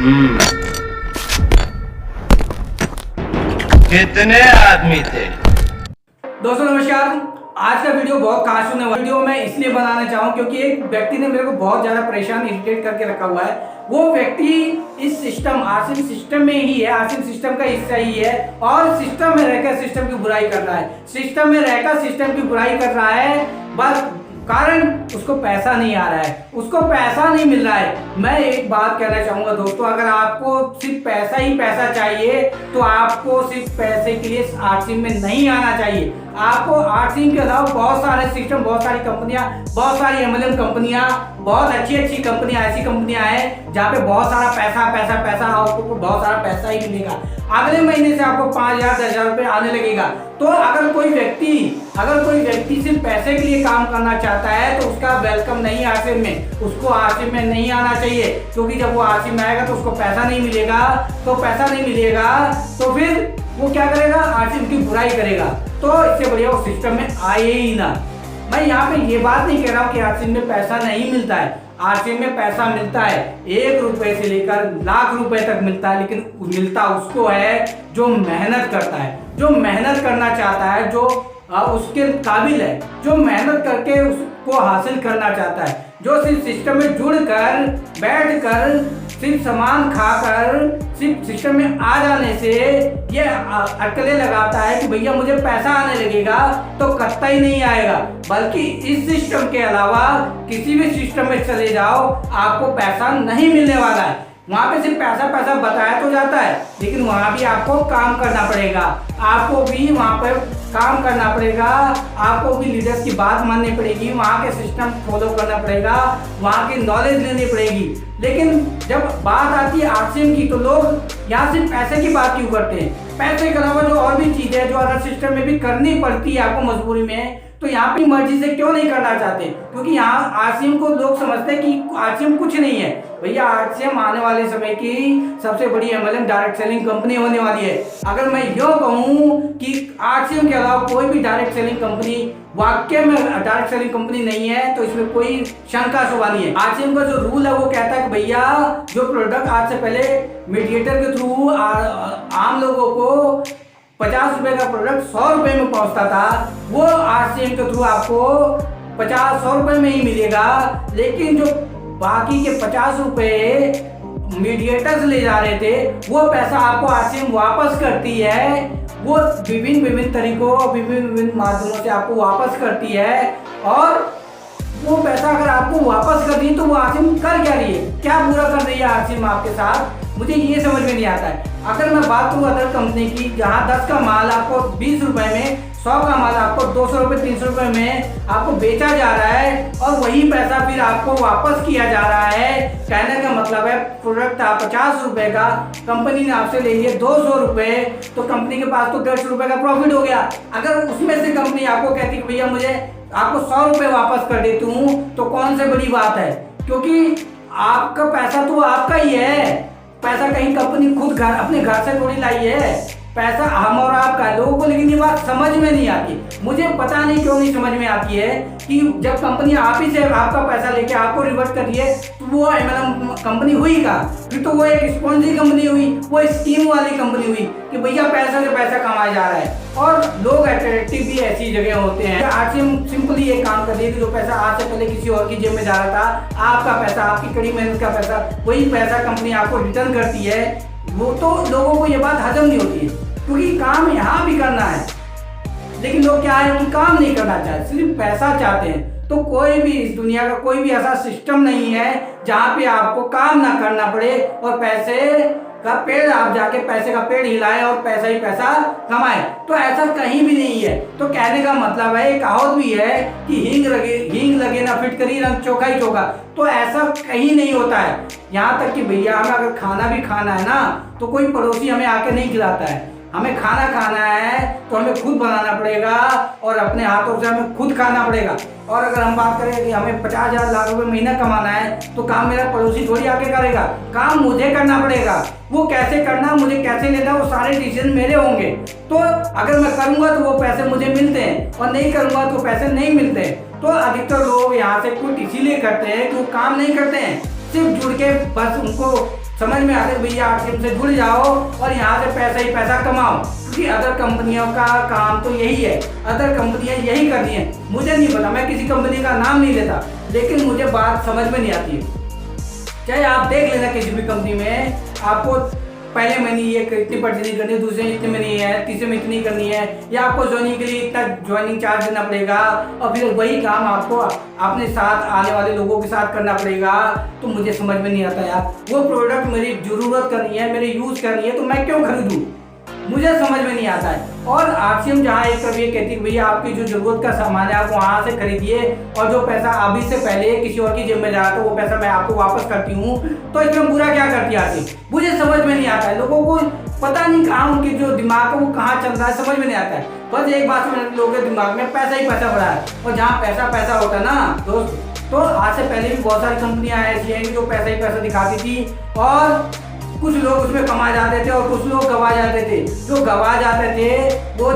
कितने आदमी थे? दोस्तों नमस्कार। आज का वीडियो बहुत खास होने वाला वीडियो मैं इसलिए बनाना चाहूँ क्योंकि एक व्यक्ति ने मेरे को बहुत ज्यादा परेशान इरिटेट करके रखा हुआ है। वो व्यक्ति इस सिस्टम आसिम सिस्टम में ही है, आसिम सिस्टम का हिस्सा ही है और सिस्टम में रहकर सिस्टम की बुराई कर रहा है। सिस्टम में रहकर सिस्टम की बुराई कर रहा है, बस कारण उसको पैसा नहीं आ रहा है, उसको पैसा नहीं मिल रहा है। मैं एक बात कहना चाहूंगा दोस्तों, अगर आपको सिर्फ पैसा ही पैसा चाहिए तो आपको सिर्फ पैसे के लिए आरसीएम में नहीं आना चाहिए। आपको आरसीएम के अलावा बहुत सारे सिस्टम, बहुत सारी कंपनियां, बहुत सारी एमएलएम कंपनियां, बहुत अच्छी अच्छी कंपनियां, ऐसी कंपनियां हैं जहाँ पे बहुत सारा पैसा पैसा पैसा आपको बहुत सारा पैसा ही मिलेगा। अगले महीने से आपको 5,000 10,000 रुपये आने लगेगा। तो अगर कोई व्यक्ति सिर्फ पैसे के लिए काम करना चाहता है तो उसका वेलकम नहीं आरसीएम में, उसको आरसीएम में नहीं आना चाहिए। क्योंकि जब वो आरसीएम में आएगा तो उसको पैसा नहीं मिलेगा, तो फिर वो क्या करेगा, आरसीएम की बुराई करेगा। तो इससे बढ़िया वो सिस्टम में आए ही ना। मैं यहाँ पे ये बात नहीं कह रहा हूँ कि आरसीएम में पैसा नहीं मिलता है, आरसीएम में पैसा मिलता है। 1 रुपए से लेकर लाख रुपए तक मिलता है, लेकिन मिलता उसको है जो मेहनत करता है, जो मेहनत करना चाहता है, जो उसके काबिल है, जो मेहनत करके उसको हासिल करना चाहता है। जो सिर्फ सिस्टम में जुड़कर बैठकर सिर्फ सामान खाकर सिर्फ सिस्टम में आ जाने से ये अटकलें लगाता है कि भैया मुझे पैसा आने लगेगा, तो कतई नहीं आएगा। बल्कि इस सिस्टम के अलावा किसी भी सिस्टम में चले जाओ, आपको पैसा नहीं मिलने वाला है। वहां पे सिर्फ पैसा पैसा बताया तो जाता है, लेकिन वहां भी आपको काम करना पड़ेगा, आपको भी वहां पर काम करना पड़ेगा, आपको भी लीडर्स की बात माननी पड़ेगी, वहां के सिस्टम फॉलो करना पड़ेगा, वहां की नॉलेज लेनी पड़ेगी। लेकिन जब बात आती है आरसीएम की तो लोग यहाँ सिर्फ पैसे की बात क्यों करते हैं? पैसे के अलावा जो और भी चीजें जो अदर सिस्टम में भी करनी पड़ती है आपको मजबूरी में, तो यहाँ पे मर्जी से क्यों नहीं करना चाहते? क्योंकि यहाँ आरसीएम को लोग समझते हैं कि आरसीएम कुछ नहीं है। भैया आरसीएम आने वाले समय की सबसे बड़ी एमएलएम डायरेक्ट सेलिंग कंपनी होने वाली है। अगर मैं यूँ कहूँ कि आरसीएम के अलावा कोई भी डायरेक्ट सेलिंग कंपनी वाकई में डायरेक्ट सेलिंग कंपनी नहीं है, तो इसमें कोई शंका शुबा नहीं है। आरसीएम का जो रूल है वो कहता है कि भैया जो प्रोडक्ट आज से पहले मीडिएटर के थ्रू आम लोगों को 50 रुपए का प्रोडक्ट 100 रुपए में पहुंचता था, वो आरसीएम के थ्रू आपको 50-100 रुपए में ही मिलेगा। लेकिन जो बाकी के 50 रुपए मीडिएटर्स ले जा रहे थे, वो पैसा आपको आरसीएम वापस करती है। वो विभिन्न तरीकों, विभिन्न माध्यमों से आपको वापस करती है। और वो पैसा अगर आपको वापस कर दी तो वो आरसीएम कर क्या रही है, क्या बुरा कर रही है आरसीएम आपके साथ, मुझे ये समझ में नहीं आता है। अगर मैं बात करूँ अदर कंपनी की, जहाँ 10 का माल आपको 20 रुपए में, 100 का माल आपको 200 रुपए 300 रुपए में आपको बेचा जा रहा है और वही पैसा फिर आपको वापस किया जा रहा है। कहने का मतलब है प्रोडक्ट था 50 रुपए का, कंपनी ने आपसे ले लिए 200 रुपए, तो कंपनी के पास तो 150 रुपए का प्रॉफिट हो गया। अगर उसमें से कंपनी आपको कहती कि भैया मुझे आपको 100 रुपए वापस कर देती हूँ, तो कौन से बड़ी बात है? क्योंकि आपका पैसा तो आपका ही है। पैसा कहीं कंपनी खुद अपने घर से थोड़ी लाई है, पैसा हम और आपका है लोगों को। लेकिन ये बात समझ में नहीं आती, मुझे पता नहीं क्यों नहीं समझ में आती है कि जब कंपनी आप ही से आपका पैसा लेके आपको रिवर्स कर रही है तो वो एमएलएम कंपनी हुई का? फिर तो वो एक स्पॉन्जी कंपनी हुई, वो स्कीम वाली कंपनी हुई कि भैया पैसा से पैसा कमाया जा रहा है। और लोग अट्रैक्टिव भी ऐसी जगह होते हैं। आरसीएम सिंपली ये काम कर रही है कि जो पैसा आज से पहले किसी और की जेब में जा रहा था, आपका पैसा, आपकी कड़ी मेहनत का पैसा, वही पैसा कंपनी आपको रिटर्न करती है। वो तो लोगों को ये बात हजम नहीं होती है, क्योंकि काम यहाँ भी करना है, लेकिन लोग क्या है कि काम नहीं करना चाहते, सिर्फ पैसा चाहते हैं। तो कोई भी इस दुनिया का कोई भी ऐसा सिस्टम नहीं है जहाँ पे आपको काम ना करना पड़े और पैसे का पेड़ आप जाके पैसे का पेड़ हिलाए और पैसा ही पैसा कमाए। तो ऐसा कहीं भी नहीं है। तो कहने का मतलब है, एक कहावत भी है कि हींग लगे ना फिटकरी रंग चोखा ही चोखा। तो ऐसा कहीं नहीं होता है। यहाँ तक कि भैया हमें अगर खाना भी खाना है ना, तो कोई पड़ोसी हमें आके नहीं खिलाता है। हमें खाना खाना है तो हमें खुद बनाना पड़ेगा और अपने हाथों से हमें खुद खाना पड़ेगा। और अगर हम बात करें कि हमें 50,000 लाख रुपए महीना कमाना है, तो काम मेरा पड़ोसी थोड़ी आके करेगा, काम मुझे करना पड़ेगा। वो कैसे करना, मुझे कैसे लेना, वो सारे डिसीजन मेरे होंगे। तो अगर मैं करूँगा तो वो पैसे मुझे मिलते हैं और नहीं करूँगा तो पैसे नहीं मिलते। तो अधिकतर लोग यहाँ से क्विट इसीलिए करते हैं कि वो काम नहीं करते हैं, सिर्फ जुड़ के बस उनको समझ में आता है भैया आरसीएम से जुड़ जाओ और यहाँ से पैसा ही पैसा कमाओ, क्योंकि अदर कंपनियों का काम तो यही है, अदर कंपनियां यही करती हैं। मुझे नहीं पता, मैं किसी कंपनी का नाम नहीं लेता, लेकिन मुझे बात समझ में नहीं आती है। चाहे आप देख लेना किसी भी कंपनी में, आपको पहले महीने ये इतनी परचेजिंग करनी है, दूसरे इतने में नहीं है, तीसरे में इतनी करनी है, या आपको ज्वाइनिंग के लिए इतना ज्वाइनिंग चार्ज देना पड़ेगा, और फिर वही काम आपको अपने साथ आने वाले लोगों के साथ करना पड़ेगा। तो मुझे समझ में नहीं आता यार, वो प्रोडक्ट मेरी जरूरत करनी है, मेरे यूज करनी है, तो मैं क्यों खरीदूं, मुझे समझ में नहीं आता है। और आरसीएम जहाँ एक तरफ ये कहती है भैया आपकी जो जरूरत का सामान है आप वहाँ से खरीदिए, और जो पैसा अभी से पहले किसी और की जेब में जा रहा था वो पैसा मैं आपको वापस करती हूँ, तो इसमें बुरा क्या करती है आरसीएम, मुझे समझ में नहीं आता है। लोगों को पता नहीं कहाँ उनके जो दिमाग है वो कहाँ चल रहा है, समझ में नहीं आता है। बस एक बात समझ, लोगों के दिमाग में पैसा ही पैसा पड़ा है, और जहाँ पैसा पैसा होता है ना दोस्त, तो आज से पहले भी बहुत सारी कंपनियां ऐसी हैं जो पैसा ही पैसा दिखाती थी, और कुछ लोग उसमें कमा जाते थे और कुछ लोग गवा जाते थे। जो गवा जाते थे वो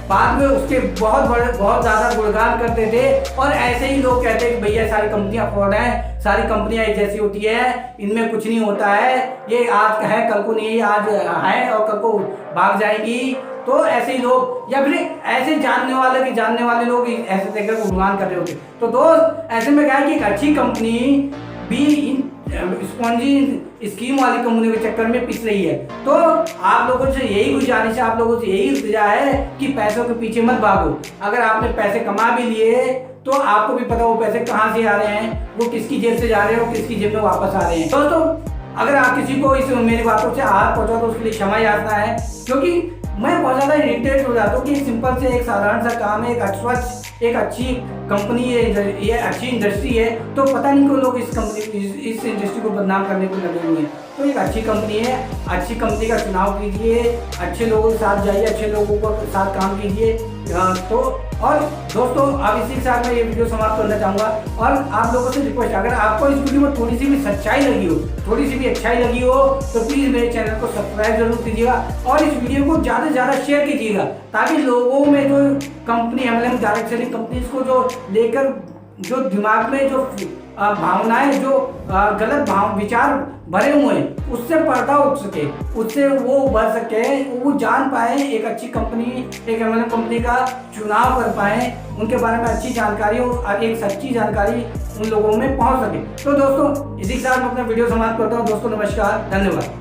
बाद में उसके बहुत ज़्यादा गुणगान करते थे, और ऐसे ही लोग कहते हैं कि भैया सारी कंपनियां फ्रॉड हैं, सारी कंपनियां एक जैसी होती है, इनमें कुछ नहीं होता है, ये आज है कल को नहीं, आज है और कल को भाग जाएगी। तो ऐसे ही लोग, या फिर ऐसे जानने वाले लोग ऐसे देखकर गुणगान कर रहे होते। तो दोस्त ऐसे में क्या है कि एक अच्छी कंपनी भी इन स्पॉन्जी स्कीम वाली कंपनी के चक्कर में पिस रही है। तो आप लोगों से यही गुजारिश है, आप लोगों से यही इल्तिजा है कि पैसों के पीछे मत भागो। अगर आपने पैसे कमा भी लिए तो आपको भी पता वो पैसे कहाँ से आ रहे हैं, वो किसकी जेब से जा रहे हैं और किसकी जेब में वापस आ रहे हैं। दोस्तों अगर आप किसी को इस मेरी बातों से आहत पहुंचा तो उसके लिए क्षमा याचना है, क्योंकि मैं बहुत ज़्यादा इरिटेट हो जाता हूँ कि सिंपल से एक साधारण सा काम है, एक अच्छी कंपनी है, ये अच्छी इंडस्ट्री है, तो पता नहीं क्यों लोग इस इंडस्ट्री को बदनाम करने को लगे हुए हैं। तो एक अच्छी कंपनी है, अच्छी कंपनी का चुनाव कीजिए, अच्छे लोगों के साथ जाइए, अच्छे लोगों के साथ काम कीजिए। तो और दोस्तों अब इसी के साथ मैं ये वीडियो समाप्त करना चाहूँगा, और आप लोगों से रिक्वेस्ट, अगर आपको इस वीडियो में थोड़ी सी भी सच्चाई लगी हो, थोड़ी सी भी अच्छाई लगी हो, तो प्लीज़ मेरे चैनल को सब्सक्राइब जरूर कीजिएगा, और इस वीडियो को ज़्यादा से ज़्यादा शेयर कीजिएगा, ताकि लोगों में जो company MLM direct selling companies को जो लेकर जो दिमाग में जो भावनाएं, जो गलत विचार भरे हुए हैं, उससे पर्दा उठ सके, उससे वो उभर सके, वो जान पाए एक अच्छी कंपनी, एक MLM कंपनी का चुनाव कर पाए, उनके बारे में अच्छी जानकारी और एक सच्ची जानकारी उन लोगों में पहुंच सके। तो दोस्तों इसी के साथ मैं अपना वीडियो समाप्त करता हूँ। दोस्तों नमस्कार, धन्यवाद।